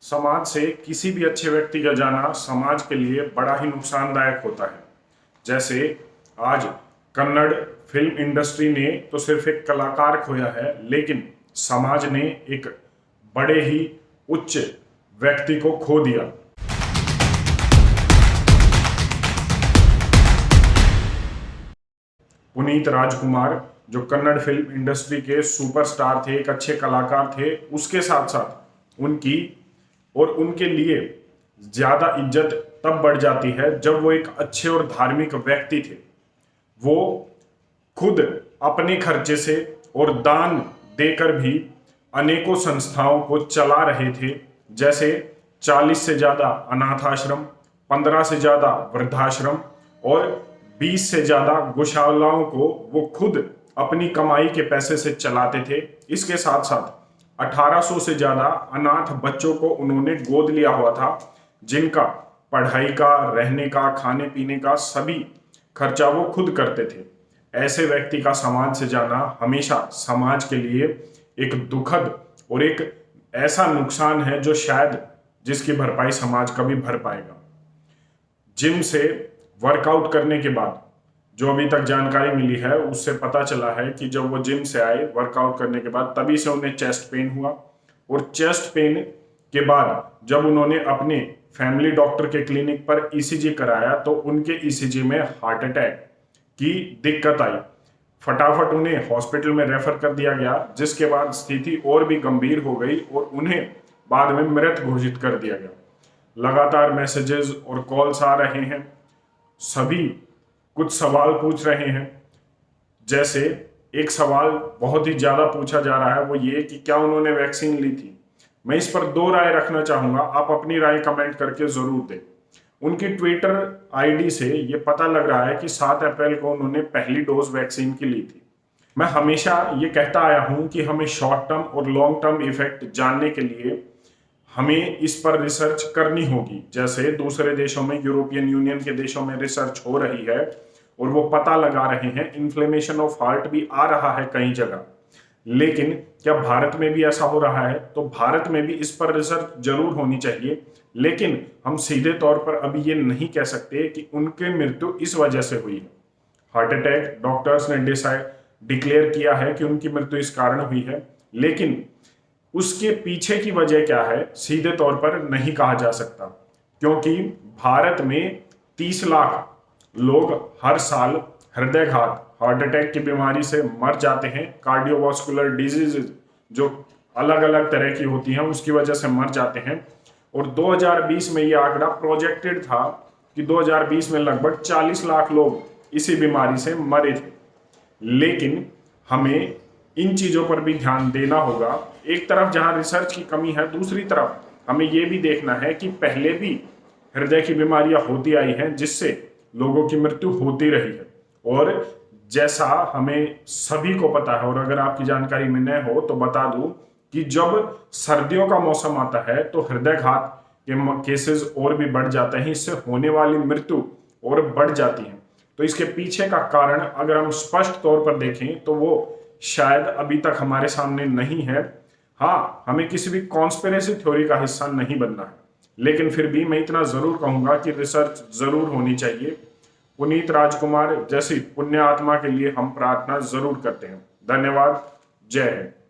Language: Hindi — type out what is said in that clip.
समाज से किसी भी अच्छे व्यक्ति का जाना समाज के लिए बड़ा ही नुकसानदायक होता है। जैसे आज कन्नड़ फिल्म इंडस्ट्री ने तो सिर्फ एक कलाकार खोया है, लेकिन समाज ने एक बड़े ही उच्च व्यक्ति को खो दिया। पुनीत राजकुमार जो कन्नड़ फिल्म इंडस्ट्री के सुपरस्टार थे, एक अच्छे कलाकार थे, उसके साथ साथ उनके लिए ज्यादा इज्जत तब बढ़ जाती है जब वो एक अच्छे और धार्मिक व्यक्ति थे। वो खुद अपने खर्चे से और दान देकर भी अनेकों संस्थाओं को चला रहे थे, जैसे 40 से ज्यादा अनाथ आश्रम, 15 से ज्यादा वृद्धाश्रम और 20 से ज्यादा गौशालाओं को वो खुद अपनी कमाई के पैसे से चलाते थे। इसके साथ साथ 1800 से ज्यादा अनाथ बच्चों को उन्होंने गोद लिया हुआ था, जिनका पढ़ाई का, रहने का, खाने पीने का सभी खर्चा वो खुद करते थे। ऐसे व्यक्ति का समाज से जाना हमेशा समाज के लिए एक दुखद और एक ऐसा नुकसान है जो शायद जिसकी भरपाई समाज कभी भर पाएगा। जिम से वर्कआउट करने के बाद जो अभी तक जानकारी मिली है, उससे पता चला है कि जब वो जिम से आए वर्कआउट करने के बाद, तभी से उन्हें चेस्ट पेन हुआ और चेस्ट पेन के बाद जब उन्होंने अपने फैमिली डॉक्टर के क्लिनिक पर ईसीजी कराया तो उनके ईसीजी में हार्ट अटैक की दिक्कत आई। फटाफट उन्हें हॉस्पिटल में रेफर कर दिया गया, जिसके बाद स्थिति और भी गंभीर हो गई और उन्हें बाद में मृत घोषित कर दिया गया। लगातार मैसेजेस और कॉल्स आ रहे हैं, सभी कुछ सवाल पूछ रहे हैं। जैसे एक सवाल बहुत ही ज्यादा पूछा जा रहा है, वो ये कि क्या उन्होंने वैक्सीन ली थी। मैं इस पर 2 राय रखना चाहूंगा, आप अपनी राय कमेंट करके जरूर दें। उनकी ट्विटर आईडी से ये पता लग रहा है कि 7 अप्रैल को उन्होंने पहली डोज वैक्सीन की ली थी। मैं हमेशा ये कहता आया हूं कि हमें शॉर्ट टर्म और लॉन्ग टर्म इफेक्ट जानने के लिए हमें इस पर रिसर्च करनी होगी। जैसे दूसरे देशों में, यूरोपियन यूनियन के देशों में रिसर्च हो रही है और वो पता लगा रहे हैं, इन्फ्लेमेशन ऑफ हार्ट भी आ रहा है कई जगह। लेकिन क्या भारत में भी ऐसा हो रहा है? तो भारत में भी इस पर रिसर्च जरूर होनी चाहिए, लेकिन हम सीधे तौर पर अभी ये नहीं कह सकते कि उनकी मृत्यु इस वजह से हुई है। हार्ट अटैक डॉक्टर्स ने डिक्लेयर किया है कि उनकी मृत्यु इस कारण हुई है, लेकिन उसके पीछे की वजह क्या है सीधे तौर पर नहीं कहा जा सकता, क्योंकि भारत में 30 लाख लोग हर साल हृदयघात, हार्ट अटैक की बीमारी से मर जाते हैं। कार्डियोवास्कुलर डिजीज जो अलग अलग तरह की होती हैं उसकी वजह से मर जाते हैं। और 2020 में यह आंकड़ा प्रोजेक्टेड था कि 2020 में लगभग 40 लाख लोग इसी बीमारी से मरे थे। लेकिन हमें इन चीजों पर भी ध्यान देना होगा। एक तरफ जहां रिसर्च की कमी है, दूसरी तरफ हमें यह भी देखना है कि पहले भी हृदय की बीमारियां होती आई हैं जिससे लोगों की मृत्यु होती रही है। और जैसा हमें सभी को पता है, और अगर आपकी जानकारी में न हो तो बता दूं कि जब सर्दियों का मौसम आता है तो हृदयघात के केसेस और भी बढ़ जाते हैं, इससे होने वाली मृत्यु और बढ़ जाती है। तो इसके पीछे का कारण अगर हम स्पष्ट तौर पर देखें तो वो शायद अभी तक हमारे सामने नहीं है। हाँ, हमें किसी भी कॉन्स्पिरेसी थ्योरी का हिस्सा नहीं बनना है, लेकिन फिर भी मैं इतना जरूर कहूंगा कि रिसर्च जरूर होनी चाहिए। पुनीत राजकुमार जैसी पुण्य आत्मा के लिए हम प्रार्थना जरूर करते हैं। धन्यवाद। जय हिंद।